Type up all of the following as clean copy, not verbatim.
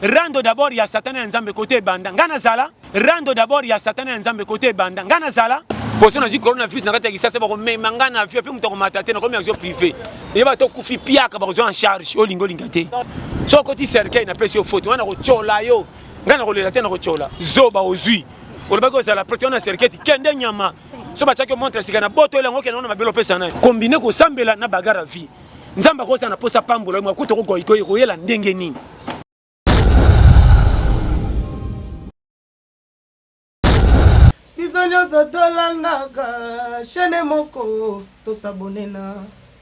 rando d'abord ya satana nzambe côté banda ngana zala rando d'abord ya satana nzambe côté banda ngana zala poso na coronavirus na kata kisasa ba ko mema ngana afia pe mutako matate na ko action privé et ba to kufi piaka ba ko en charge o lingo lingate so ko ti cercueil na pesi o photo wana ko chola yo ngana ko lela tena ko chola zoba ozui ko ba ko za la protection na cercueil kende nyama so ba chaki montre sika na boto elango ke na mabelo pesa na combiner ko sambela na bagara vie nzamba ko za na posa pambola mo ko to ko ko yela ndenge nini. Bizonyozo tolandaka chaîne moko to s'abonner na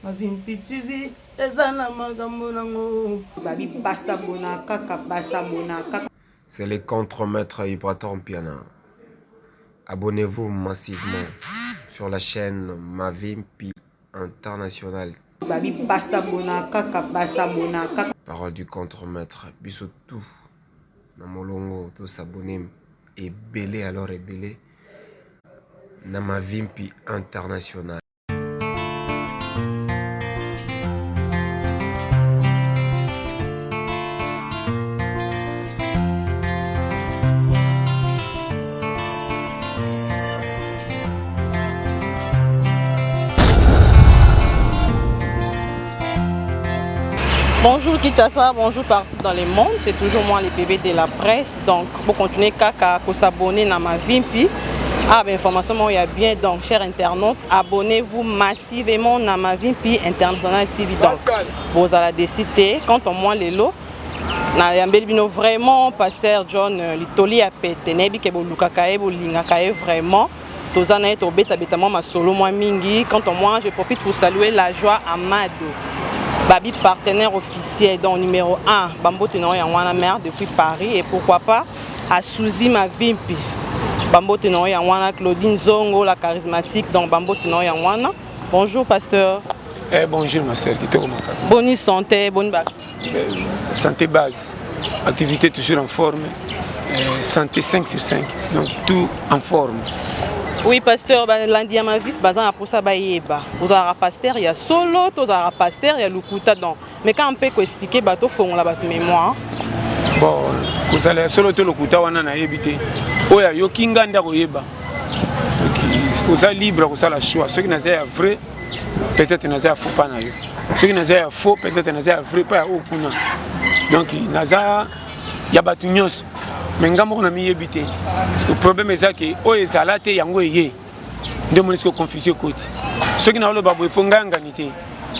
Mavimpi TV ezana magambo nango babi basabona kaka basabona kaka. C'est le contre-maître Ibraton Piana. Abonnez-vous massivement sur la chaîne Mavimpi International. Babi basabona kaka basabona kaka. Parole du contre-maître Bissotou Namolongo to s'abonner et belé alors et belé. Namavimpi International. Bonjour Kitassa, bonjour partout dans le monde, c'est toujours moi les bébés de la presse, donc pour continuer kaka pour s'abonner à Mavimpi. Ah ben information moi il y a bien, donc chers internautes, abonnez-vous massivement à Mavimpi International TV. Donc vous allez décider quand on moins les lots na yambelbino vraiment pasteur John Litoli a pété nebi ke boluka kae bolinga kae vraiment tozana to beta beta moi ma solo moi mingi. Quand on moi je profite pour saluer la joie Amado Babi partenaire officiel donc numéro 1 Bambo Tenor Yangwana mère depuis Paris et pourquoi pas à Souzi Mavimpi Bambo Tenor Yangwana Claudine Zongo la charismatique donc Bambo Tenor Yangwana. Bonjour pasteur. Bonjour ma sœur, qui te remarque. Bonne santé, bonne base. Santé base, activité toujours en forme, santé 5 sur 5, donc tout en forme. Oui pasteur, lundi à ma vie, bazan pour ça baïeba. Vous avez un pasteur, il y a solo, vous avez un pasteur, il y a le couta donc. Mais quand on peut expliquer bateau font la batte mémoire. Bon, vous allez solo to le couta wana na yebité. Oya yo kinganda ko yeba. Vous êtes libre vous avez le choix. Ceux qui n'ont pas vrai, peut-être n'ont pas faux pas na yo. Ceux qui n'ont pas faux, peut-être n'ont pas vrai pas au kuna. Donc naza ya batu nyos. Mais ngambo na mi yebité. Parce que le problème est que oye zalate yango yé. Nde monisco confusion côté. Ceux qui n'ont pas babo ponganga nité.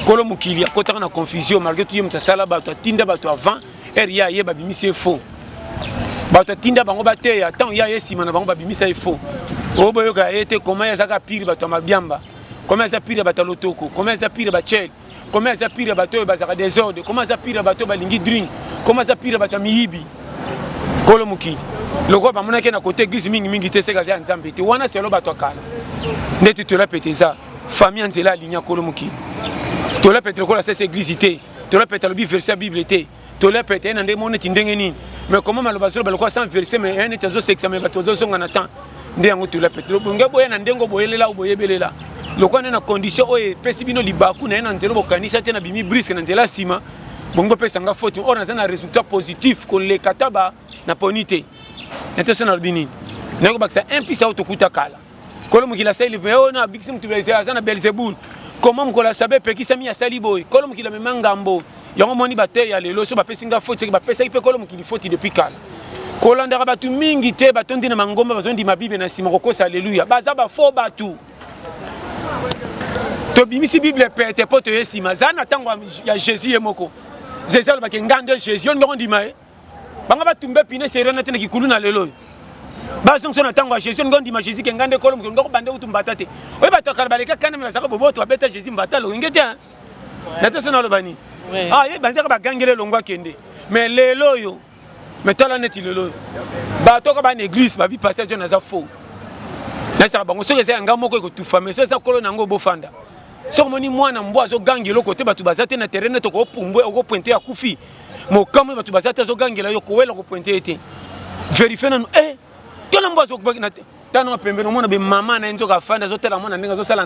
Kolo mukili akota na confusion malgré tout yem sala bato tinda bato avant eria yeba bimisi faux. Bato tinda bango bate ya tant ya yesima na bango babimisa faux. Obo yoka ete comment ya zaka pire bato mabiamba. Comment ya pire bato lotoko, comment ya pire ba check. Comment ya pire bato bazaka désordre, comment ya pire bato balingi drink, comment ya pire bato miyibi. Kolo mukili. Loko ba monake na côté église mingi mingi te seka za nzambe te wana selo bato kala. Ndeti te répéter ça. Famille nzela linya kolo mukili. To la pété la cette église té. To la pété le verset Bible té. To la pété na ndemo ne tindenge nini. Mais comment malobasolo baloko sans verset mais un étazo sexe mais bato zo ngana temps. Nde yango to la pété. Bonga boya na ndengo boyelela boyebelela. Loko na condition oye pesi bino libaku na nzelo bokanisa te na bimi brisque na nzela sima. Bongo pesa nga faute on a un résultat positif qu'on les kataba na ponité. N'était na bini. Nango baksa impisa autokuta kala. Kolo mukila seli veo na bixim tu beza na Belzebul. Comment mkola sabe pekisa mi ya saliboy. Kolo mukila me mangambo. Yango moni bate ya lelo so ba pesinga faute ke ba pesa ipe kolo mukili faute depuis kala. Kolo ndaka batu mingi te batondi na mangomba bazondi mabibe na sima kokosa alléluia. Baza ba fo batu. To bimisi Bible pete poto yesima zana tango ya Jésus emoko. Jésus ba ke ngande Jésus on ndima e. Banga batumbe pine serena tena kikulu na lelo. Bazong sona tango Jésus ngondi ma Jésus ke ngande kolo mko ngoko bande utumbata te. Oye batokala baleka kana me saka boboto abeta Jésus mbata lo ngete. Nata sona lo bani. Ah ye banzaka bagangele longwa kende. Mais lelo yo. Metala neti lelo. Batoka ba église ba bi pasteur John aza faux. Na saka bango soke za ngamo ko tufa mais ça kolo nango bofanda. Soko moni mwana mbwa zo gangelo kote batu bazate na terrain to ko pumbwe ko pointer ya kufi. Mo kamwe batu bazate zo gangela yo ko wela ko pointer ete. Vérifier na tona mbozo kubaki tano pembeni mona be mama na nzoka fanda zo tela mona ndinga zo sala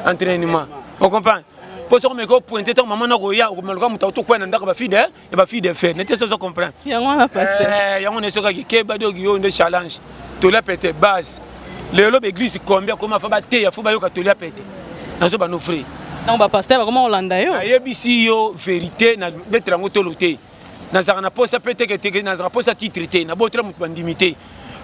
entraînement. On comprend? pour ça que pointer ton maman roya ou malgré muta to kwena ndaka ba fille de fer n'était ça comprendre yango na pasteur yango ne soka ke ba dogi yo nde challenge to la pété base le lobe église combien comment fa ba te ya fo ba yo ka to la pété na so ba no frère donc ba pasteur comment Hollanda yo ayebisi yo vérité na betra ngo to loté na zaka na posa pété que na zaka posa titre té na botra mutu bandimité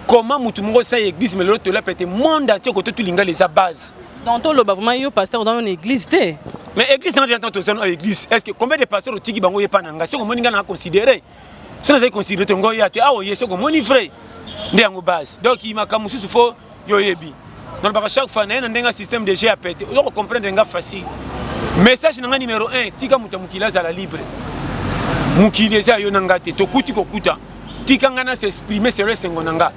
comment mutu mo sa église mais le to la pété monde entier ko to linga les base. Donc, tout le vraiment, il y a pasteur dans une église. Mais l'église, quand j'entends tout ça, l'église, est-ce que combien de pasteurs au Tigi Bango est pas nanga? Si on a considéré, si on a considéré, on a dit, ah oui, c'est comme mon frère, n'est base. Donc, il m'a comme sous faux, yoyebi. Donc, chaque fois, on a un système de G à péter. On comprend que c'est facile. Message numéro 1, Tika Moutamukila à la libre. Mukileza yonangate, tokuti kokuta. Tika ngana s'exprimer, c'est le sengonanga.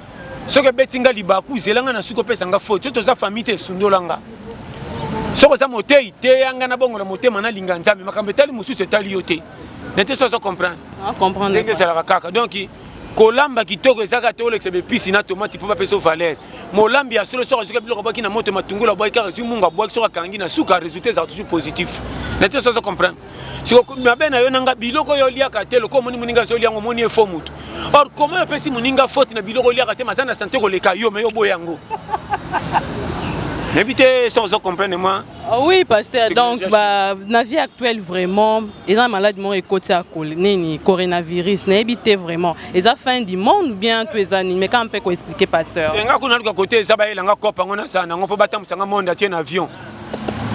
Ce que Betinga Libaku, Zelanga na suko pesa nga faute, to za famille te sundolanga. Soko za motei te yanga na bongo na motema na linga nzambe makambe tali mususu etali yote. Nete so comprendre. Ah comprendre. Ndenge za la kaka. Donc kolamba kitoko ezaka te olekse be pisi na tomate pour pas peso valeur. Molambi ya solo soko zuka biloko baki na moto matungula boy ka rezu munga boy soko kangi na suka résultat za toujours positif. Nete so comprendre. Siko mabena yo nanga biloko yo lia ka te loko moni muninga zo lia ngo moni efo mutu. Or comment pesi muninga faute na biloko lia ka te mazana santé ko leka yo me yo boyango. Évitez sans comprendre moi. Oui, pasteur. Donc, dans la vie actuelle, vraiment, ils ont maladie mon écoute à coronavirus. N'évitez vraiment. Ils ont fin du monde ou bien tous les animés. Mais quand on peut expliquer, pasteur. Et quand on a le côté, ça va y aller en cop, on a ça, on peut battre un monde à un avion.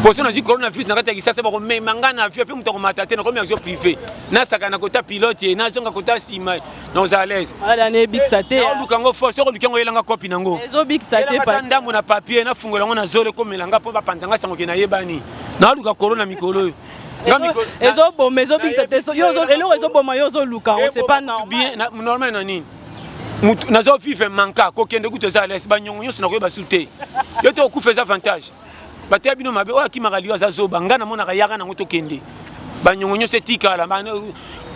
Pour ça, on a dit coronavirus, on a dit ça, c'est bon, mais mangana avion, puis on m'a tâté, on a avion privé. Na ça, on a côté pilote, na ça, on a côté sima, nous à l'aise. Ah, l'année big saté. On a dit force, on a dit qu'on a eu la copie nango. Les big saté, pas tant on a papier, na fungo, on a zolé comme l'anga pour pas panzanga, ça on a yebani. Na on a corona mikolo. Ezo bon, mais ezo big saté, yo zo, elo ezo bon, ma yo zo luka, c'est pas normal. Bien, normal nani. Nazo vivre manka, kokende kuto za l'aise, ba nyonyo sina ko ba souté. Yo te okufa avantage. Batea bino mabe oya kimakali wa zazoba ngana mona kayaka na ngoto kende banyongonyo setika la bana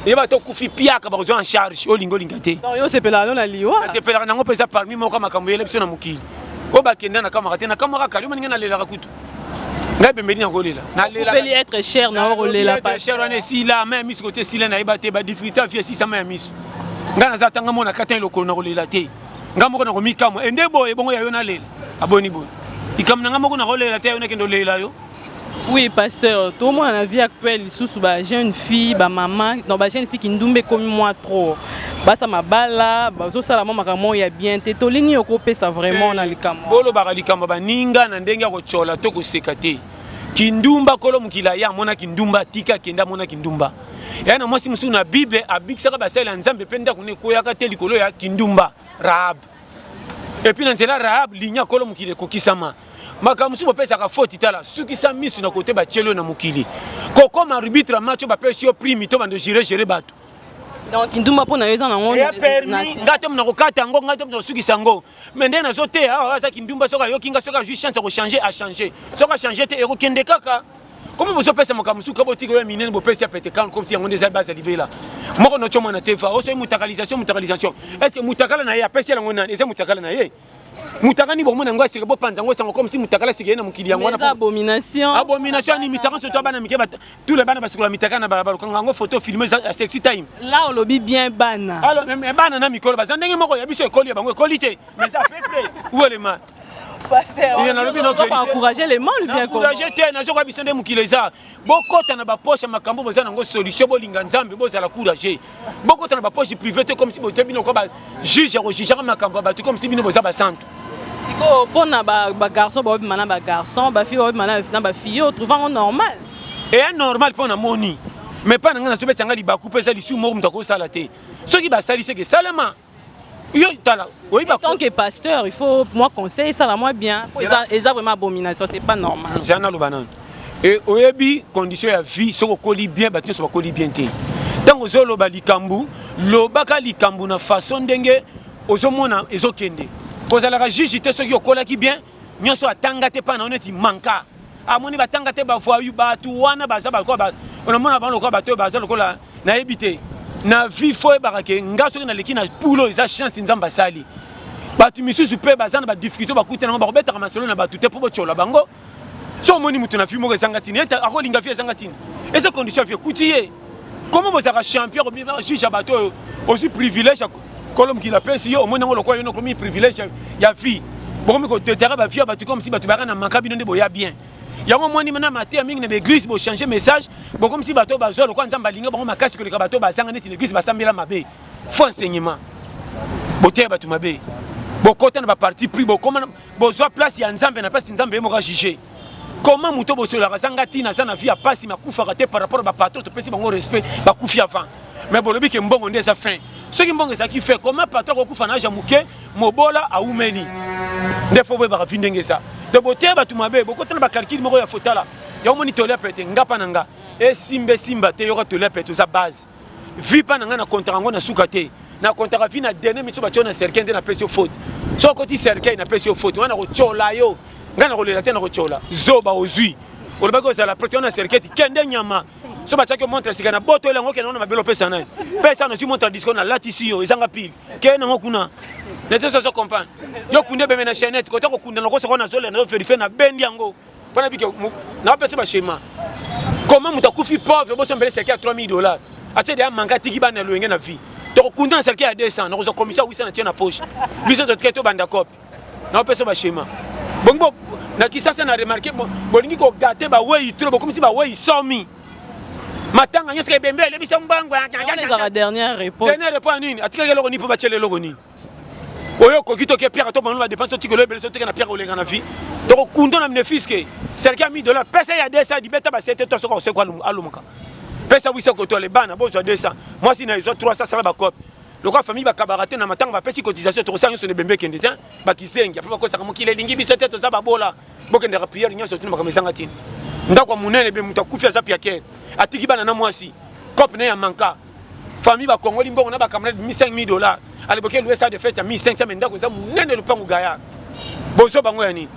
yeba to kufi piaka bazo en charge olingo lingate non yo sepela na liwa sepela na ngopeza parmi moko makambo yele biso na mukili o bakenda na kamera te na kamera kali mona ngena lela kutu ngabe mbeli na kolela na lela feli être cher na olela pas cher on est si là même mis côté si là na yeba te ba difficulté vie si ça même mis ngana za tanga mona katin lokolo na kolela te ngamoko na komika mo endebo ebongo ya yo na lela aboni bo. Oui, pasteur, tout le monde dans la vie actuelle, sous la jeune fille, ma maman, non, la jeune fille qui nous comme moi trop. Ça m'a bala, ça la maman y a bien été. Tout le monde ça vraiment dans le camp. Bolo baralikamba baninga na ndenga ko chola to ko sekate. Kindumba kolo mukila ya mona kindumba tika kenda mona kindumba. Yana mwasi musu na Bible abikisa ba sala nzambe penda kune koyaka te likolo ya kindumba Rahab. Et puis dans cela Rahab linya kolo mukile kokisama. Makamusu bopesa ka faute tala suki sa misu na côté ba tielo na mukili. Koko ma arbitre match ba pesi yo prime to bando gérer bato. Donc ndumba pona yeza na ngoni. Ya permis ngate mna kokata ngo ngate mna suki sango. Mais ndena zote ah ça kindumba soka yo kinga soka juste chance ko changer à changer. Soka changer te ero kende kaka. Comment vous pesa makamusu ka botiko ya minene bopesa pete kan comme si on des base livé là. Moko no choma na tefa. O so mutakalisation. Est-ce que mutakala na ya pesi la ngona eza mutakala na ye? Mutakani bo mona ngwa sike bo panza ngo sango comme si mutakala sike na mukili yango na abomination ni mitaka so to bana mikeba tous les bana basukula mitaka na balabala kanga ngo photo filmer à sexy time là on lobi bien bana alors même bana na mikolo bazandenge moko ya biso ekoli bango ekolite mais ça fait frère où est le man pasteur on va encourager les gens bien encourager te na zoko biso nde mukili za bokota na ba poche makambo bozana ngo solution bolinga nzambe bozala courager bokota na ba poche privé comme si botebi no ko ba juge ya juger makambo ba comme si bino boza ba centre. Pour les garçons, les garçons, les filles, les filles, trouvant normal. Et normal pour la moni. Mais pas dans la soirée, tu as dit que tu as dit que tu as dit ce qui va salir, c'est que Salama. En tant que pasteur, il faut moi conseiller ça moi bien. Ils ont vraiment abomination, c'est pas normal. C'est un banan. Et au début, condition de vie, si on colle bien, on va coller bien. Tant que on a likambu, l'obaka likambu na façon dengue, ozomona ezokende. Parce que la juge était ce qui okola qui bien, nous sommes tangate pas on est manka. Amoni ba tangate ba voyu ba tu wana baza ba ko ba on a mona ba lo ko ba to baza lo ko la na ebité. Na vie fo e barake ngaso na leki na pulo isa chance nzamba sali. Ba tu misusu pe baza na ba difficulté ba kutana ba robeta ka masolo na ba tuté pour bochola bango. so moni mutu na fi moko ezangatini eta akolinga fi ezangatini eza condition fi kutiye comment vous êtes champion ou bien juge à bateau aussi privilège comme qui la pèse yo moni ngolo kwa yo comme privilège ya vie bon ko te terrain ba vie bateau comme si bateau barana makabi ndé boya bien yango moni mana maté mingi na l'église bo changer message bon comme si bateau bazolo kwa nzamba linga bon makasi ko le bateau bazanga neti l'église basambela mabe faux enseignement boté bateau mabe bokota na ba parti pris bokoma bozwa place ya nzambe na place nzambe mo ka juger. Comment muto boso la razangati na sana vie a passi ma kufa raté par rapport à patron to pesi bango respect ba kufi avant mais bon le bi ke mbongo ndeza fin ce qui mbongo ça qui fait comment patron ko kufa na jamuke mobola a umeli ndefo bo ba vindenge ça de boté ba tumabe bokota na ba calcul moko ya fotala ya moni tolé pete ngapa nanga e simba te yoko tolé pete za base vie pa nanga na contrat ngo na sukate na contrat vie na dernier miso ba tona cercle na pression faute so ko ti cercle na pression faute wana ko chola yo ngana kolela tena kochola zoba ozui olobako za la protection na cerquette kende nyama so ba chaki montre sika na boto elango ke na mabelo pesa na pesa no tu montre disco na latisi yo ezanga pile ke na ngokuna nete so comprendre yo kunde be na chaînette ko to kunda na ko so na zole na vérifier na bendi yango pana bike na pesa ba schéma comment mutakufi pauvre bo so mbele cerquette à $3000 ache de manga tiki bana loenge na vie to kunda na cerquette à 200 na ko so commissaire 800 na tie na poche biso to traité banda copie na pesa ba schéma bongo na kisasa na remarquer bolingi ko gâter ba wei trop comme si ba wei somi matanga nyoska ebembe le bisa mbango la dernière réponse nini atika ke loko ni po ba chele loko ni oyo ko kito ke pierre to banu ba dépense tiko le bele so teka na pierre olenga na vie donc kundo na mnefiske cercle à $1000 pesa ya 200 di beta ba 7 to so ko se kwa alumuka pesa 800 ko to le bana bozo 200 moi si na iso 300 sala ba cop le quoi famille ba kabarate na matanga ba pesi cotisation to sanyo so ne bembe kende ta ba kisengi apa ko saka mokile lingi biso teto za ba bola bokende ra prière nyoso tuna ba mesanga tini ndakwa munene be mutakufia za piake atiki bana na mwasi cop na ya manka famille ba kongoli mbongo na ba camarade $5000 aliboke louer ça de fête ya 1500 mais ndako za munene le pangu gaya bozo bango ya ni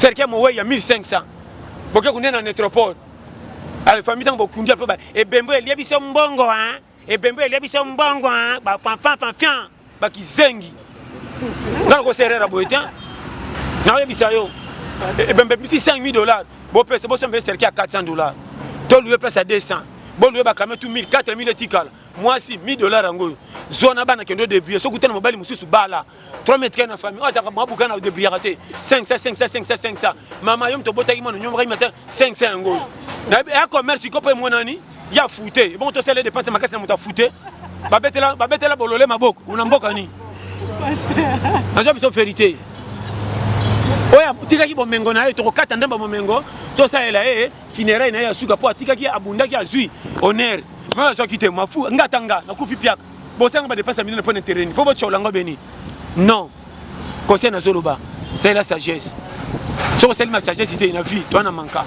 cercle mo we ya 1500 boke kunena métropole ale famille tango kundia pe ba e bembo elie biso mbongo hein et bembe elie biso mbongo hein ba fanfan ba kizengi ngalo ko serera boetia na yebisa yo et bembe bisi $5000 bo pesa bo so mbele cercle à $400 to louer place à 200 bo louer ba quand même tout 1000 4000 etikala moi si $1000 ngo zona bana kendo débrouiller so kutana mobali mususu bala 3 mètres na famille oza ka mabuka na débrouiller raté 500 mama yom to botaki mono nyomba imata 500 ngo na ya commerce ko pe monani ya fouté bon to sele dépense makasi na muta fouté babetela bolole maboko una mboka ni nazo biso vérité oya tikaki bomengo na ye to kokata ndamba bomengo to saela funérailles na ya suka po atikaki abundaki azui honneur ma so kite mafu ngatanga na kufi piaka bosanga ba dépense million pour terrain faut bocho lango beni non conseil na zoloba c'est la sagesse so c'est ma sagesse ité na vie toi na manka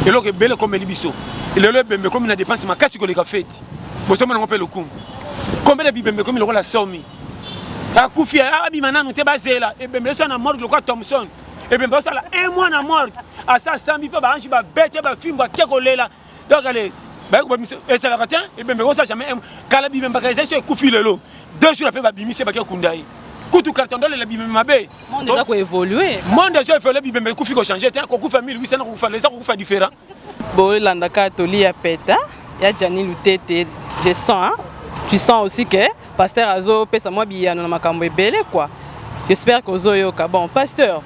et lo ke bele comme libiso il le bembe comme na dépense makasi ko le ka fête bosoma na ngopelo kum combien de bibembe comme le la somi akufi abi mananu te bazela e bembe so na morgue le kwa Thomson e bembe so la un mois na morgue asa sambi pa ba anji ba bete ba fimba kekolela donc allez ba ko et ça la ratin et bembe so jamais kala bibembe ka ese kufi lelo 2 jours après ba bimise ba ke kundai kutu carton dole la bibembe mabe monde va ko évoluer monde déjà il faut le bibembe kufi ko changer te ko kufa 1800 ko kufa les ko kufa différent bo landaka toli ya peta ya Jani Lutete je sens tu sens aussi que pasteur azo pesa moi biyano na makambo ebele quoi j'espère que ozoyoka bon pasteur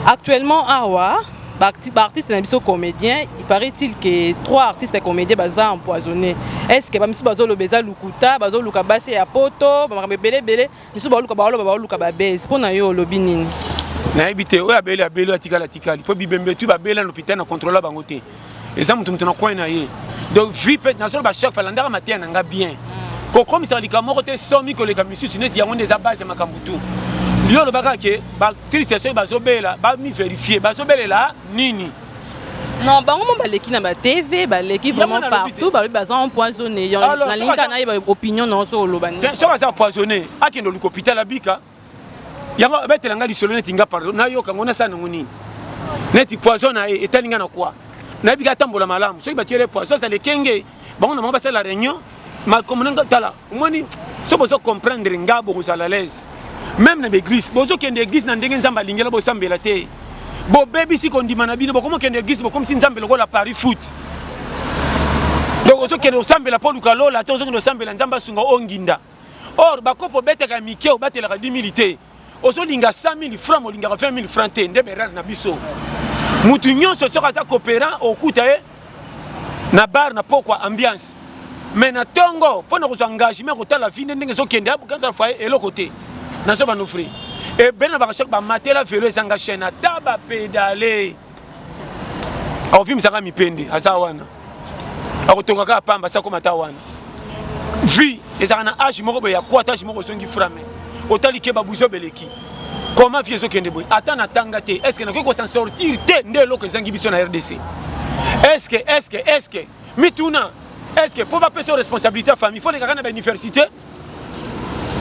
actuellement awa artiste na biso comédien il paraît-il que 3 artistes et comédiens baza empoisonnés est-ce que ba misu bazo lobeza lukuta bazo luka base ya poto ba makambo ebele misu ba luka ba base pona yo lobi nini na ebité oya bele atikala faut bibembe tu ba bele na hôpital na contrôler bango te eza mutu na coin na ye donc vie peut na solo ba chef falandaka matin na nga bien ko comme ça likamoko te somi ko leka misu neti yango ndeza base makambutu yo lo baka ke ba tristesse bazobela ba mi vérifier bazobelela nini non bango mo baleki na ba TV baleki vraiment partout ba baza empoisonné na linka na ba opinion non so loba ni so baza empoisonné akendo liko hôpital abika yango betela nga lisolo neti nga pardon na yo kango na sana ngoni neti poison na etalinga na kwa na bika tambola malamu so ibatiele poison ça le kenge bango na mabasa la réunion ma komunanga tala moni so bozo comprendre ngabo ko à l'aise même na l'église bozo kende église na ndenge nzamba lingela bo sambela te Bo baby si kondima na bino comment kende église comme si nzambe lokola Paris foot. Donc ozo kende osambela po lukalola to ozo kende osambela nzamba sunga onginda. Or ba kopo beteka mike o batela 10 000 te. Ozo linga 100 000 francs mo linga 20 000 francs te nde berard na biso. Mutu nyonso soka za coopérant okuta na bar na pokwa ambiance. Mais na tongo pona ko engagement ko tala vie ndenge zo kende abukata fa eloko te. Na so ba n'offrir. Et ben ba chak ba matela vélo zanga chaîne taba pédaler. Au film ça mi pende asa wana. Akotonga ka pamba sa ko mata wana. Vie ezaka na âge moko be ya kwata âge moko songi frame. Otali ke babuzo beleki. Comment vie zo kende boy? Attends atanga te. Est-ce que na ko s'en sortir te nde loko zangi biso na RDC? Est-ce que mituna est-ce que pour pas passer responsabilité à famille faut les gars na université?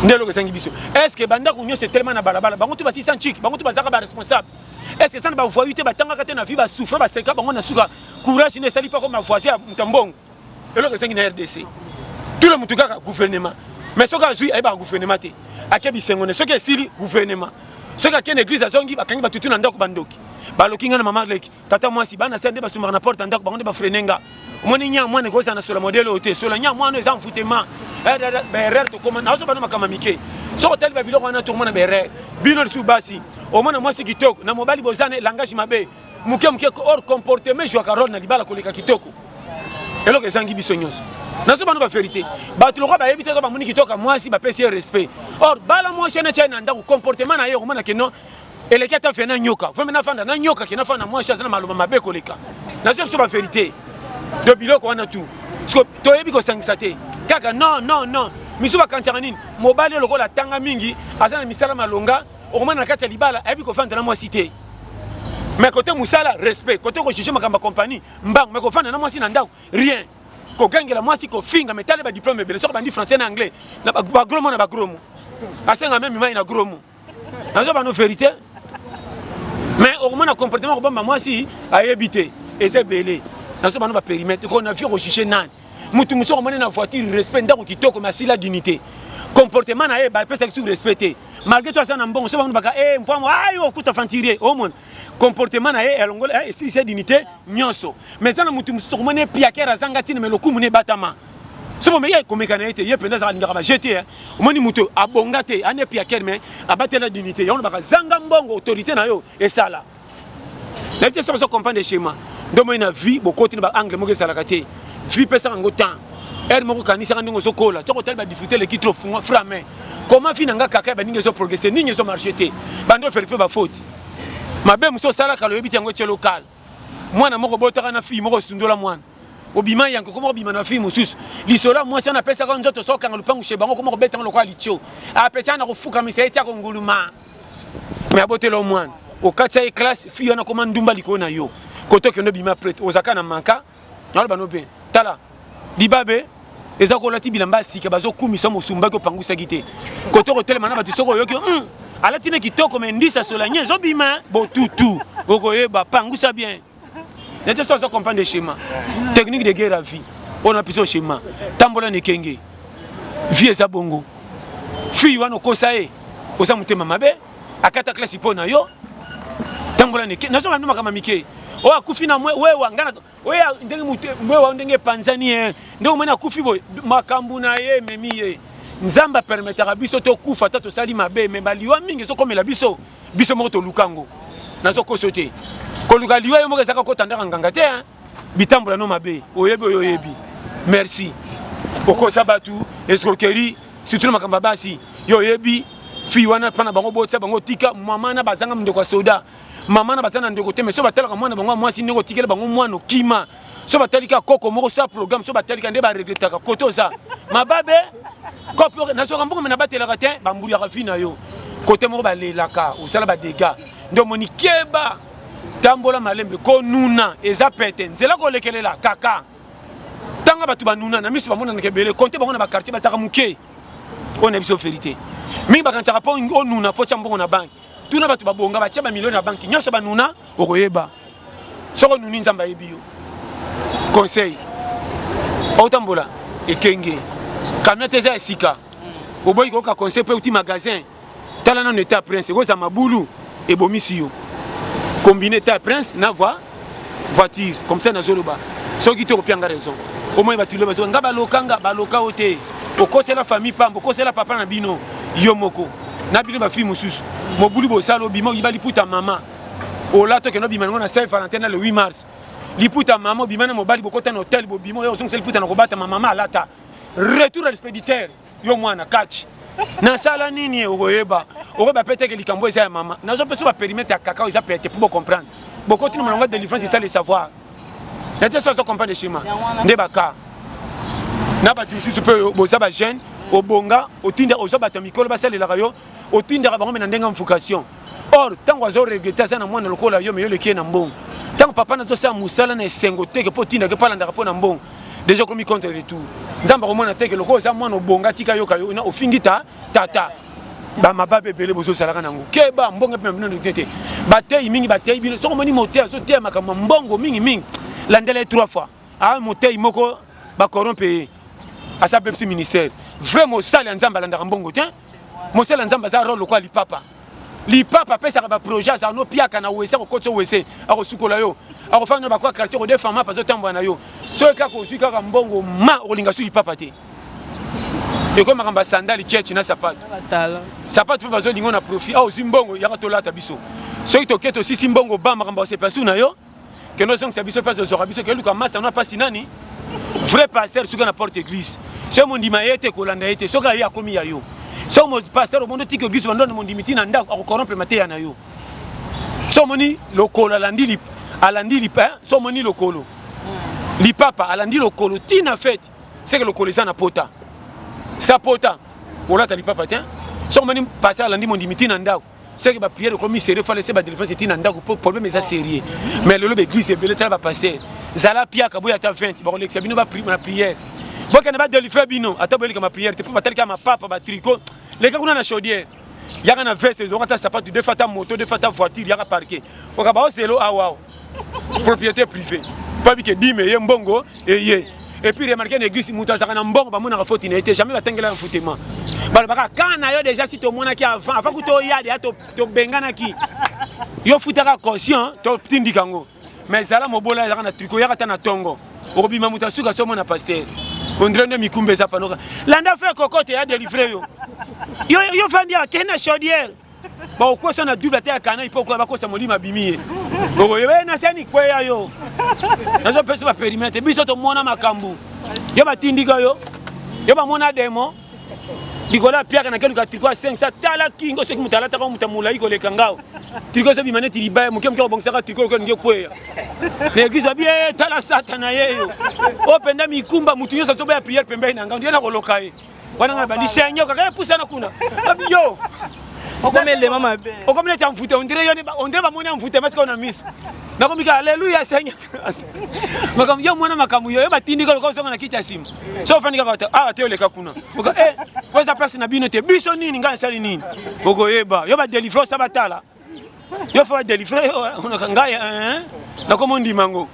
Est-ce que banda kunyo c'est tellement na balabala bango tu basi sanchik bango tu bazaka ba responsable est-ce que ça ne va voir yuté batanga kate na vie ba souffre ba seka bango na suka courage ne sali pas comme ma voisin mutambongo eloko sengi na RDC tout le mutu kaka gouvernement mais soka zui ay ba gouvernement te akebi sengone soka sili gouvernement soka ken église azongi bakangi batutu na ndako bandoki baloki ngana mama leki tata mwasi bana sende ba sumara na porte ndako bango ba frenenga omoni nya mwana ko sana sur le modèle oté sur la nya mwana eza mfutema berrer to koma na zo bana makama mike so hotel ba biloko wana to mona berrer bino su basi o mona mwasi kitoko na mobali bozane langage mabe muke or comportement joa carole na libala koleka kitoko eloko ezangi biso nyonso na zo bana ba vérité ba tu lokwa ba yebite zo ba muni kitoka mwasi ba pesi respect or bala mwasi na china ndako comportement na yo mona keno eleki ta fena nyoka fena na fanda na nyoka kena fanda mwasi azana maloma mabe koleka na zo ba vérité de biloko wana tu parce que to yebi ko sangisa te kaka non misu bakantaka nini mobali lokola tanga mingi azana misala malonga okomana na kati ya libala ayebi kofanda na mwasi te mais côté musala respect côté ko juger makamba compagnie mbango mais kofanda na mwasi na ndako rien ko gangela mwasi ko finga metale ba diplôme bele soko bandi français na anglais na ba gromo na ba gromo asenga même mai na gromo nazo ba no vérité mais okomana comportement ko bamba mwasi ayebi te eze belé nazo ba no ba périmètre ko na vie ko juger nani mutu muso ko mona na voiture respect ndako kitoko mais la dignité comportement na ba pesa ki respecter malgré toi ça na mbongo so ba baka mfamo ayo okuta fantirier au monde comportement na elongola si c'est dignité nyonso mais ça na mutu muso ko mona piakera zanga tine mais lokumu ne batama so bo meya komeka na ete ye penda za ngaka ba jeter omoni mutu abonga te ane piakera mais abatela dignité yo baka zanga mbongo autorité na yo esala na te so comprendre schéma ndomo ina vie bokoti na ba angle mo ke salaka te vie pesa ngo temps er moko kanisa ndingo sokola toko tel ba difficulté le qui trop frame comment fi nanga kaka ba ninge so progresser ninge so marcher te bando faire ba faute mabe muso sala kalo yebi tango che local mwana moko botaka na fi moko sundola mwana obima yanko komo obima na fi mususu lisola moi sana pesa ka nzoto soka ngalupangu she bango komo betanga lokwa licho a pesa na kufuka misaiti yako nguluma mais abotelo mwana okatsa e classe fi yana koma ndumba likona yo kotoke no bima prêtre ozaka na manka nalo bano be tala libabe eza ko lati bilamba sika bazo kumisa musumba ko pangusa gite kotoko telema na batu soko yoki alati ne kitoko mendisa solanye zo bima botutu okoyeba pangusa bien n'était pas ça comprendre le schéma technique de guerre à vie on a pisé au schéma tambola ne kenge vie eza bongo fi wana kosa e oza mutema mabe akata classe pona yo tambola ne kenge nazo bandu makama mike o akufi na wewe ngana wewe ndenge mute wewe ndenge Tanzania ndenge mwana akufi boy makambu na ye memiye nzamba permettra biso to kufa tato sali mabe me baliwa mingi so komela biso moko to lukango nazo kosote ko luka liwa yo mo kesaka ko tandaka nganga te bitambola no mabe oyebi merci poko sabatu escroquerie surtout makamba basi yo yebi fi wana pana bango botsa bango tika mama na bazanga mndeko soda mama na batana ndeko te mais so batalaka mwana bango mwasi ndeko tikela bango mwana kima so batalika koko moko sa programme so batalika nde ba regretaka kotoza mababe kopo na so kambuko mena batelaka te bambuli ya fina yo côté moko balelaka osala ba dégâts ndo moni keba tambola malembe ko nuna eza pete nzela ko lekelela kaka tanga batu banuna na misu bamona nkebele konte bango na ba quartier bataka muke on a biso vérité mingi bakantaka po onuna po chambongo na banki tuna batu babonga batia ba millions na banki nyonso banuna okoyeba soko nuni nzamba yebi yo conseil otambola ekenge kamna teza esika oboyi ko ka conseil pe uti magasin tala na neta prince ko za mabulu ebomisi yo Combiné ta prince, na voiture. Comme ça, na zoloba. Ce qui te reprend raison. Au moins, tu le besoin. Nga baloka ote. Oko c'est la famille pambo, oko c'est la papa na bino. Yomoko. Na bino ba fille mususu. Mobulu bo salo bimo ibali puta mama. Olato ke no bima ngona Saint-Valentin le 8 mars. Liputa maman bimana mobali bokota na hôtel bo bimo yo zonse liputa na kobata mama alata. Retour à l'expéditeur. Yo mwana catch. Na sala nini okoyeba. Okoba peut-être que likambo eza ya mama. Na zo peso ba périmètre ya kakao eza pété pour comprendre. Bokoti na monanga de délivrance c'est ça le savoir. Na te so comprendre le schéma. Ndebaka. Na ba tusu pe boza ba jeune obonga otinda ozo bata mikolo basale la rayo otinda ba ngomena ndenga mfukation. Or tango azo regretter ça na mwana lokola yo me yo lekie na mbongo. Tant papa na zosa musala na esengo te ke potinda ke pala ndaka pona mbongo déjà comme contre retour nzamba komona te ke loko za mwana obonga tika yo kayo na ofingita tata ba mababe belé bozo salaka nango ke ba mbonga pe mbino tete batei mingi batei bino soko moni moteur zo te makama mbongo mingi landela 3 fois a moteur moko ba corrompe à sa pepsi ministère vraiment sale nzamba landaka mbongo te mo sale nzamba za rôle quoi li papa pesa ba projet za no piaka na wese ko kotso wese ako sukola yo ako fanya ba kwa quartier ko defama pa zo tambo na yo so ka ko suka ka mbongo ma olinga su li papa te e ko makamba sandali church na sapato sapato pa zo lingo na profit au zimbongo ya to lata biso so to keto sisi mbongo ba makamba se pasu na yo que no song sa biso paso zo biso ke luka masa na pasi nani vrai pasteur suka na porte église so mo ndima yete ko landa yete so ka ya komi ya yo so mo pasteur mondo tiko giso ndo mo ndimiti na ndako akokorompe mateya na yo so moni lokolo alandi li pa so moni lokolo li papa alandi lokolo tina fête c'est que lokolo ça na pota sa pota on a li papa tiens so moni pasteur alandi mo ndimiti na ndako c'est que ba prière comme sérieux fallait c'est ba délivrance tina ndako problème ça sérieux mais le église belé tala ba pasteur zala pia ka boya ta 20 ba koleksa bino ba prière boka na ba délivrer bino ata boyeli ka ma prière te pour ba telika ma papa ba tricot les gars kuna na chaudière yaka na veste zo kata sapato de fata moto de fata voiture yaka parquer boka ba oselo awa propriété privée pas bi ke dime ye mbongo et puis remarquer l'église muta zaka na mbongo ba mona ka faute na été jamais ba tengela mfutema ba baka kana yo déjà si to mona ki avant ku to yade to bengana ki yo futaka conscient to tindikango mais zala mobola yaka na tricot yaka ta na tongo obima muta suka so mona pasteur on dirait ne mikumbe za panoka landa fait cocotte ya délivrer yo fandi a kena chaudière ba okosa na double te kana il faut ko ba kosa molima bimie oye na sani kweya yo nazo pesa ba périmètre biso to mona makambu yo batindika yo ba mona demo dikola piaka na keluka triko 500 tala kingo soki mutala ta ko mutamula iko le kangao triko so bimane tiliba muke muke bongsaka triko ko nge kweya l'église bien tala satana yeyo openda mikumba mutu yosa to ba prière pembe na ngao ndiena ko lokai wana ngaba ni senyo kaka pusana kuna yo okomele mama be okomele ta mfute on dirait ba mona mfute parce qu'on a mis na komika alléluia seigneur makam yo mona makamu yo batindika ko songa na kicha simu so fandika ka te oleka kuna oka weza place na bino te biso nini ngana sali nini oko yeba yo ba délivrer ça batala yo fa délivrer yo ngaya na komondi mango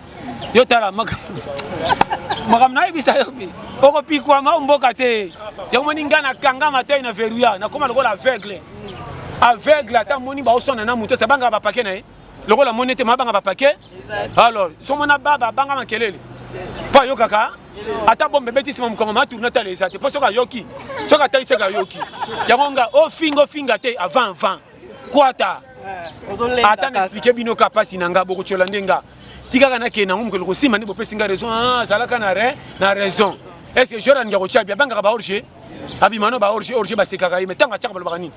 yo tala makam na ibisa yo oko pikwa ma mboka te yo moni ngana kanga matin na veruya na koma lokola aveugle ata moni ba osona na muto sabanga ba paquet na lokola monete mabanga ba paquet alors so mona baba banga makelele pa yo kaka ata bombe betisima mkongo ma tourner ta les ate poso ka yoki so ka taise ka yoki yangonga o finga te avant kwata ata na expliquer bino kapasi nanga boko chola ndenga tika kana ke na ngumko ko sima ndi bo pesinga raison zalaka na raison est-ce que jora ngia ko chabia banga ba orge abimano ba orge ba sekaka mais tanga tshaka ba nini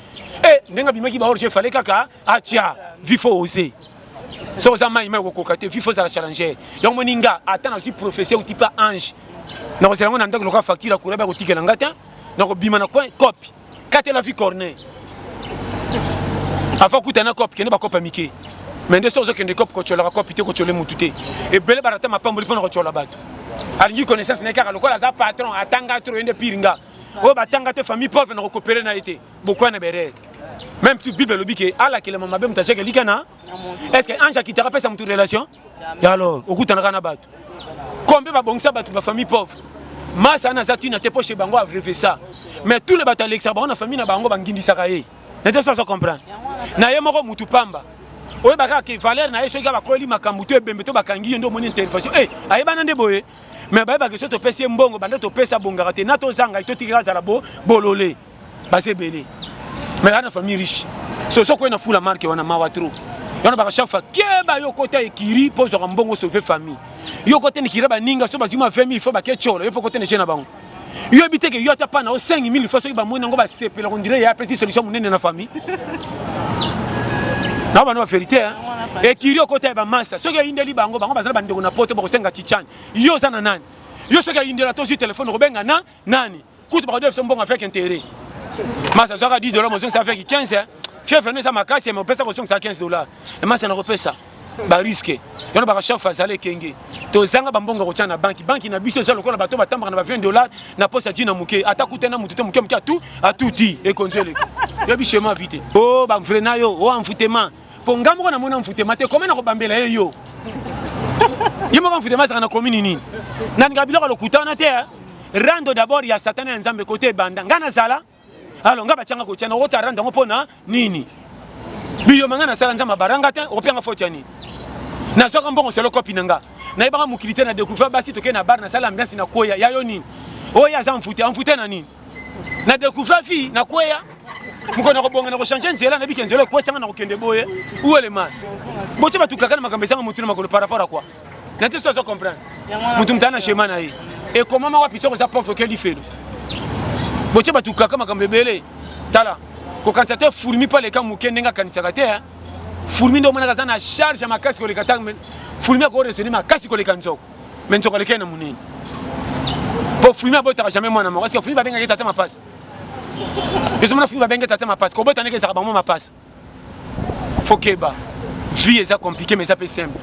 ndenga bimaki ba orge fallait kaka atia vifo oser so za mai ko kokate vifo za la challenger donc moninga ata na ti professeur type ange na ko selango na ndako loka facture ko reba ko tikela ngata na ko bima na coin copie kate la vie corner afa kutana copie kende ba copie mike mais nde sozo kende copie ko chola copie te ko chole mutute e bele barata mapambo lipo na ko chola bato alingi connaissance na kaka lokola za patron atanga tro ende piringa o batanga te famille pauvre na ko coopérer na été beaucoup na bere même si bible lobi ke ala ke le mama be mutacheke likana est-ce que ange qui te rappelle sa mutu relation ya alors okutana kana bato combien ba bongisa bato ba famille pauvre masa na zati na te poche bango avrever ça mais tous les bato alexa ba na famille na bango bangindisaka ye na te so comprendre na ye moko mutu pamba oye baka ke valeur na yeso ka bakoli makambu to ebembe to bakangi ndo moni intervention ayebana nde boye mais bayeba ke so to pesi mbongo banda to pesa bongaka te na to zanga to tikira za bolole base belé mais ana famille riche so ko na fula marque wana mawa trop yana baka chaque fois keba yo kota ekiri po zo mbongo sauver famille yo kote ni kiraba ninga so bazima 20000 faut ba ketcholo yo kote ne jena bango yo habite que yo ata pa na 5000 fois so ba mona ngo ba sepela on dirait ya petite solution munene na famille na ba no vérité et kiri kote ba massa so ke indeli bango bazala bandeko na poto ba kosenga tichani yo sana nani yo so ke indela to sur téléphone ko benga na nani kutu ba def mbongo avec intérêt massa so ka $10 mo ça fait 15 chef frère ça makasi mais on pesa ko ça $15 et massa na repesa ba risque yo ba chef azale kenge to zanga ba mbongo ko tana banki na biso so lokola bato batambaka na ba $20 na posa dina muke atakuta na mutu te muke atuti e konzele yo bichema vite oh ba mfrena yo oh amfutema po ngambo ko na mona mfutema te comment na ko bambela yo yimo ko mfutema ça na commune nini na ngabilo ko lokutana te rando d'abord ya satana ya nzambe côté banda ngana sala alors ngaba changa ko tana wota rando ngopona nini biyo mangana sala nzamba baranga te openga fotiani na soka mbongo selo kopi nanga na ibanga mukilite na découvrir basi toke na bar na sala ambiance na koya yayo nini oya za mfute na nini na découvrir fi na koya muko na kobonga na ko changer nzela na bikenzelo ko sanga na ko kende boye uele man bote batukaka na makambe sanga mutu na makolo par rapport à quoi na te so comprendre mutu mtana shema na yi et comment ma wapiso ko za pauvre que li fait bote batukaka makambe bele tala ko kantate fourmi pas les cas mukende nga kanisaka te fourmi ndo mwana kazana charge ya makasi ko lekata fourmi ko reseni makasi ko lekanzoko mais nzoko lekena munene po fourmi abota jamais mwana mo parce que fourmi ba benga tata mapasi je me fourmi ba benga tata mapasi ko bota neke za ba mo mapasi fokeba vie eza compliqué mais ça peut simple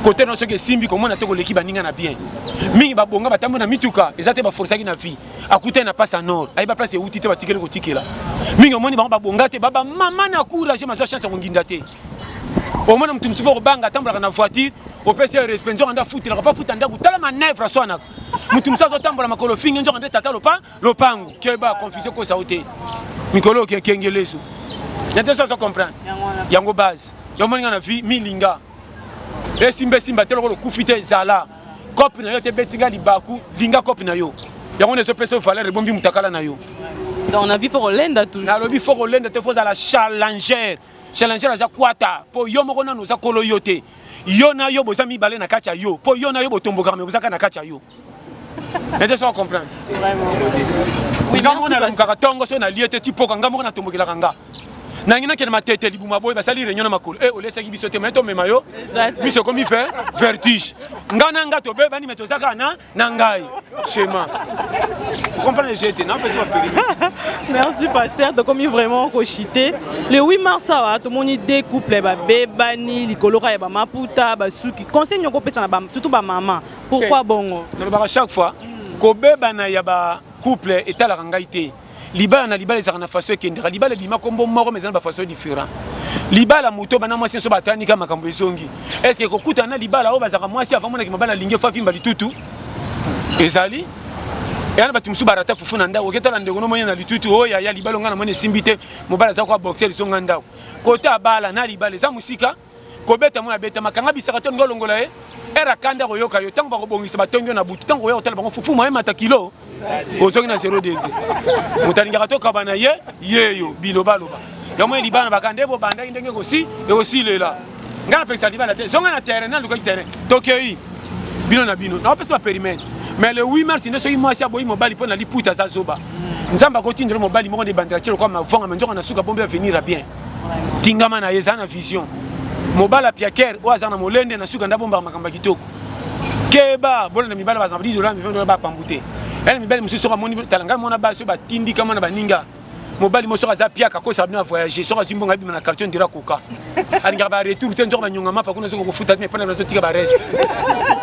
côté non ce que simbi ko mona te ko leki baninga na bien mingi ba bonga batambo na mituka eza te ba forcer ki na vie akuta na passe à nord ai ba place uti te ba tikele ko tikela mingi omoni ba bonga te baba mama na courage ma chance ko nginda te au moins mutu msibo banga tambola na voiture au PC respect nzo anda futi la pas futa ndaku tala manevre swana mutu msazo tambola makolo fingi nzo anda tata lopango keba confusion ko sauté mikolo ke kengeleso nete so comprendre yango base yo moni na vie milinga simba telo ko kufite zala kopi na yo te betinga libaku linga kopi na yo yango ne so pesa valeur bombi mutakala na yo donc on a vu pour Olenda tout na lobi for Olenda te faut la challenger aza kwata po yo moko na noza kolo yote yo na yo boza mibale na kati ya yo po yo na yo botomboka me bozaka na kati ya yo nete so comprendre ngambo na lumkaka tongo so na liete tipoka ngambo na tombokela kanga na ngina kena matete libuma boy basali réunion na makolo olesaki biso te mais to mema yo biso komi fait vertige ngana nga to be bani metozaka na ngai schéma comprenez j'étais non parce que merci pasteur donc comme vraiment cochité le 8 mars ça tout monde deux couples ba bebani likoloka ya ba maputa ba suki conseil nyoko pesa na ba surtout ba maman pourquoi bongo na ba chaque fois ko bebana ya ba couple etala ngai libala na libala ezaka na façon ekendeka libala bima kombo moko mais eza na bafaçon différent libala moto bana mwasi nyonso batandika makambo ezongi est ce que kokuta na libala oyo bazaka mwasi avamonaki mobala alingi efa vimba litutu ezali eyana bato mosusu barata fufu na ndako oketala ndeko nomoni na litutu oyo ya libala onga na moni esimbi te mobala aza kwa boxer lisonga ndako kota abala na libala eza mosika kobeta mo abeta makanga bisaka to ngo longola ye era kanda koyoka yo tango bakobongisa batongi na butu tango oyo otala bango fufu moye mata kilo ozongi na 0 degré motalingaka tokaba na ye yeyo bilobaloba yango libana bakande bo bandaki ndenge ekosilela ngai napekisa libana te zonga na terrain nalukaki terrain tokei bino na bino naopesa baperimetre mais le 8 mars nde soki mwasi aboyi mobali mpo na liputa aza zoba nzambe akotindela mobali moko nde bandela tielo kwa mavonga me nzoko na suka bombe avenir a bien tingama na ye eza na vision mobali apiaker oyo aza na molende na suka ndabombaka makambo ya kitoko keba bola na mibali bazana $10 $20 bapambu te ene mibali mosusu soka moni talanga mona basi batindika mona baninga mobali mo soka za piaka ko sa bina voyager soka zimbonga bima na quartier ndira koka alinga ba retour te nzoka banyonga mapa kuna soko kofuta me pona bazo tika ba reste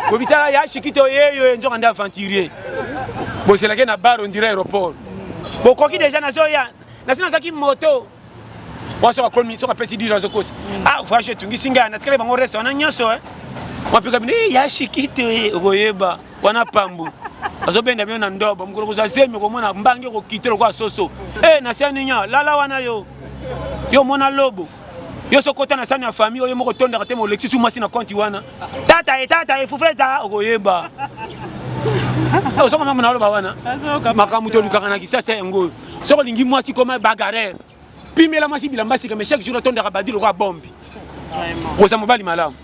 ko bitala ya shikito yeyo nzoka nda aventurier bo c'est la na bar on dirait aéroport bo koki déjà na zoya na sina zaki moto wa soka kolmi soka pesi dira zo kosi voyager tungi singa na tkele bango reste wana nyoso wapika bine ya shikito oyeba wana pambu azobenda bino na ndobo mukolo kuzazemi komona mbange ko kitelo kwa soso na siani nya lala wana yo mona lobo Yo so kota na sani ya famille oyo moko tonda te mo lexi su mwasi na konti wana. Tata efufeta okoyeba. Osoko mama na loba wana. Makamu to lukaka na kisasa yango. Soko lingi mwasi koma bagarre. Pimela mwasi bilamba sika mais chaque jour tonda ka badilo kwa bombi. Oza mobali malamu.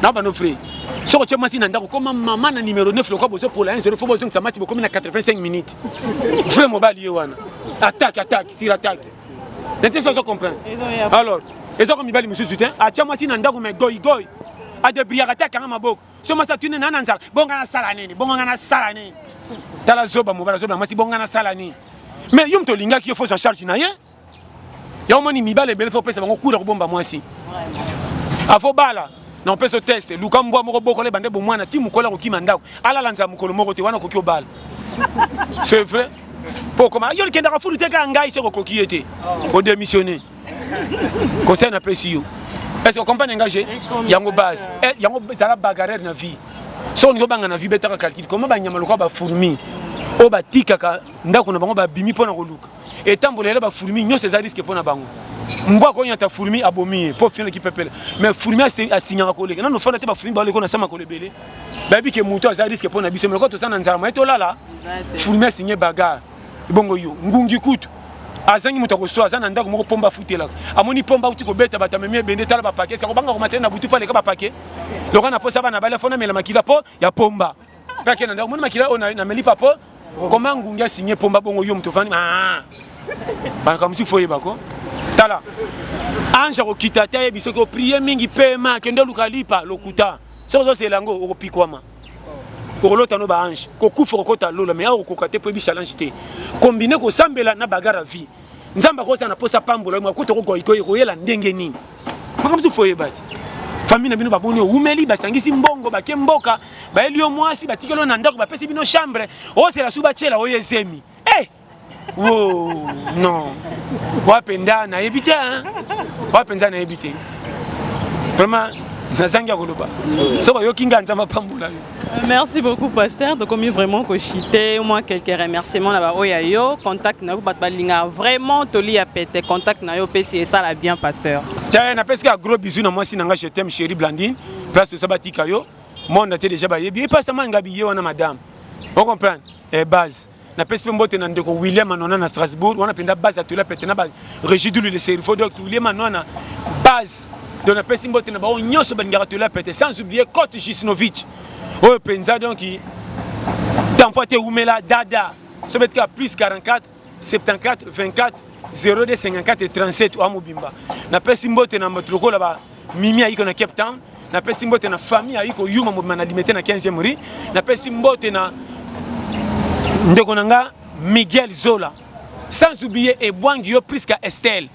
Na ba no frère. Soko che mwasi na ndako koma mama na numéro 9 lokwa bozo pour la 1-0 faut bozo ça match bokomi na 85 minutes. Frère mobali ye wana. Attaque sur attaque. N'était pas comprendre. Alors, et ça comme il me soutient, a tia moi si nanda ko me goy. A de briagata kanga maboko. So ma sa tune na nanza. Bonga na sala nini. Tala zoba mobala zoba masi bonga na sala nini. Mais yum to linga ki faut sa charge na ye. Ya moni mibale bele faut pesa bango kura ko bomba moi si. A fo bala. Na pesa test. Luka mbwa moko boko le bande bo mwana ti mukola ko kimandako. Ala lanza mukolo moko te wana ko kyo bala. C'est vrai. Pour comment il y a quelqu'un qui a fait un gars qui a été pour démissionner. Conseil n'a pas su. Est-ce que vous comprenez engagé? Il y a une base. Il y a une bagarre dans la vie. Si on a une vie, on a calculé. Comment on a une fourmi? On a dit que on a bimi pour nous. Et tant que on a fourmi, nous c'est un risque pour nous. Mboa ko nyata fourmi abomi pour finir qui pepele mais fourmi a signé à collègue non nous faisons pas fourmi ba le ko na sama kolebele ba bi ke muto za risque pour na biso mais ko to sana nzama eto lala fourmi a signé bagarre bongo yo ngungi kutu azangi muto ko so azana ndako moko pomba futela amoni pomba uti ko beta bata meme bende tala ba paquet ça ko banga ko matena butu pale ka ba paquet le ko na posa bana bala fona mela makila po ya pomba paquet na ndako moni makila ona na meli papo comment ngungi a signé pomba bongo yo muto fani bana comme si foye bako tala anja ko kitata ye biso ko prier mingi pema kende lukalipa lokuta sozo selango ko pikwama ko lota no ba ange ko kufa ko ta lola mais ko kate po bi challenge te combiner ko sambela na bagara vie nzamba ko sa na posa pambola mo ko to ko ko yela ndenge nini makam su foye bati famille na bino ba boni umeli ba sangisi mbongo ba kemboka ba elio mwasi ba tikelo na ndako ba pesi bino chambre o se la suba chela o yezemi oh non wapenda na éviter hein wapenda na éviter vraiment nazanga koloba soko yokinga nzamba pambula. Merci beaucoup pasteur donc comme vraiment ko chité moi quelques remerciements là-bas oyayo contact na ko batbalinga vraiment toli a pété contact na yo pesi ça la bien pasteur na pesi un gros bisou na moi si nanga je t'aime chérie Blandine place de sabatika yo monde a déjà ba yebi pas seulement ngabi yo na madame on comprend base na pesi mbote na ndeko William Anona na Strasbourg on a penda base atula pete na ba régidu le serifo donc William Anona base de la pesi mbote na ba onyoso bangara atula pete sans oublier Cote Gisnovic oh penza donc qui t'emporter Oumela Dada ça va être plus 44 74 24 02 54 et 37 au Mobimba na pesi mbote na motroko là ba mimi aiko na Cape Town na pesi mbote na famille aiko yuma mobima na limité na 15e rue na pesi mbote na ndeko nanga Miguel Zola sans oublier Ebwangio Priska Estelle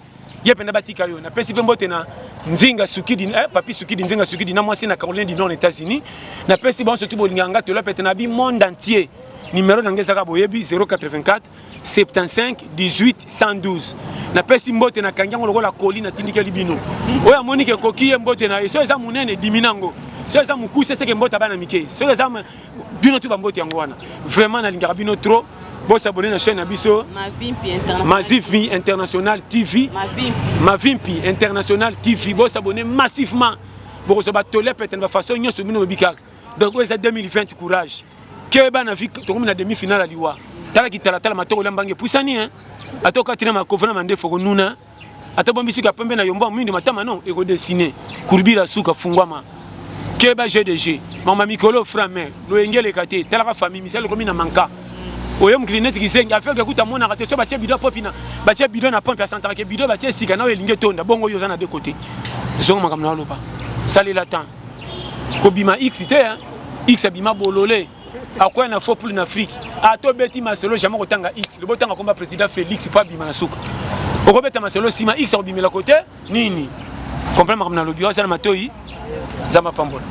yependa batika yo na pesi mbote na Nzinga Sukidi papi Sukidi Nzinga Sukidi na mwasi na Caroline du Nord États-Unis na pesi bon surtout bolinganga to la pete na bi monde entier numéro d'angesa ka boyebi 084 75 18 112 na pesi mbote na kangango lokola koli na tindike libino oya monike kokiye mbote na eso eza munene diminango so eza mukuse seke mbota bana mike so eza bino tu ba mbote yango wana vraiment na lingaka bino trop bon s'abonner na chaîne abiso Mavimpi International TV Mavimpi International TV bon s'abonner massivement pour se battre les peut-être de façon nyoso bino bikak donc ouais 2020 courage que ba na vie to comme na demi-finale aliwa tala kitala tala matoko lambange pusani hein atoka tina makovana mande foko nuna atobombi suka pembe na yombo mwindi matama non eko dessiner kurbira suka fungwama que ba GDG mama mikolo frame lo engele kate tala ka famille misel comme na manka oyo mklineti kisengi afyo ke kuta mona kate so ba tie bidon popina ba tie bidon na pompe asantaka ke bidon ba tie sika na elinge tonda bongo yo za na de côté zongo makamna lopa sali la temps ko bima x te hein x abima bololé akwa na fo pour l'Afrique ato beti masolo jamais kotanga x le botanga komba président Félix pa bima na suka okobeta masolo sima x obimela côté nini comprendre makamna lobio ça na matoi zama pambola.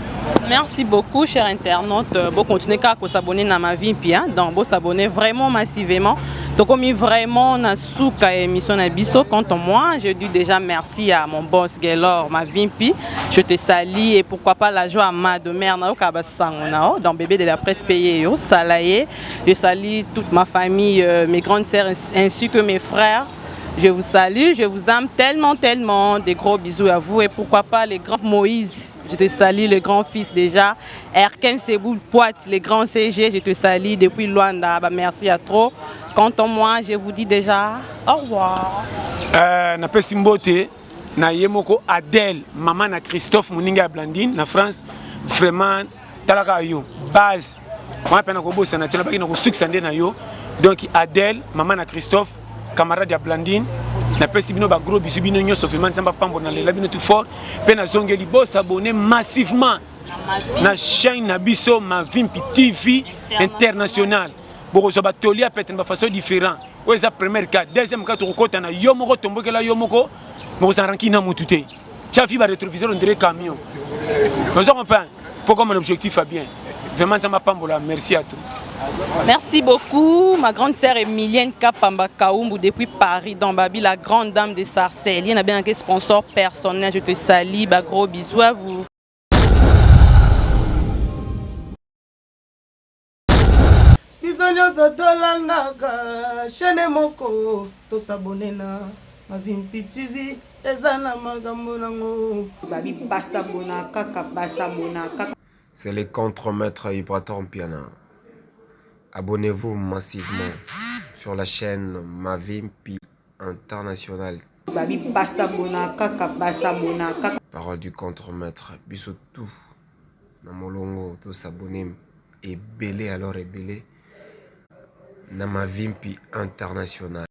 Merci beaucoup, chers internautes. Vous continuez à s'abonner à Mavimpi, donc vous s'abonner vraiment massivement. Donc comme vraiment na souka émission na biso, quant à moi, je dis déjà merci à mon boss Gaylor Mavimpi. Je te salue et pourquoi pas la joie à ma de mère na okabasangona dans bébé de la presse payé yo salaye. Je salue toute ma famille, mes grandes sœurs ainsi que mes frères. Je vous salue, je vous aime tellement, tellement. Des gros bisous à vous et pourquoi pas les grands Moïse. Je te salue, le grand fils déjà. Erken Sebou Poit, les grands CG, je te salue depuis Luanda. Bah, merci à trop. Quant à moi, je vous dis déjà au revoir. Na pesi mbote na yemoko Adèle, maman na Christophe Moninga Blandine na France. Vraiment talaka yo base. Moi pena ko bossa na tena baki na ko succès na yo. Donc Adèle, maman na Christophe, camarade ya Blandine. Na pesi bino ba gros bisu bino nyoso vraiment samba pambo na lela bino tout fort. Pe na zongeli bo s'abonner massivement na chaîne na biso Mavimpi TV international. Boko so ba tolia peut-être ba façon différent. Ouais, c'est la première cas. Deuxième cas, tu reconnais na yomoko tombo que la yomoko, mais ça ranki na mutute. Tu as vu le rétroviseur on dirait camion. Nous avons pas. Pourquoi mon objectif est bien. Vraiment ça m'a pas mbola. Merci à tous. Merci beaucoup, ma grande sœur Emilienne Kapamba Kaoumbu depuis Paris, dans Babi, la grande dame de Sarcelles. Il y a bien un sponsor personnel, je te salue, bah, gros bisous à vous. biso nyonso tolandaka chaîne moko tosabone na Mavimpi TV eza na makambo nango Babi basabona kaka basabona kaka. C'est les contre-maîtres Ibraton Piana. Abonnez-vous massivement sur la chaîne Mavimpi International. Babi basabona kaka basabona kaka. Parole du contre-maître Bissotou Namolongo to s'abonner et belé alors et belé na Mavimpi International.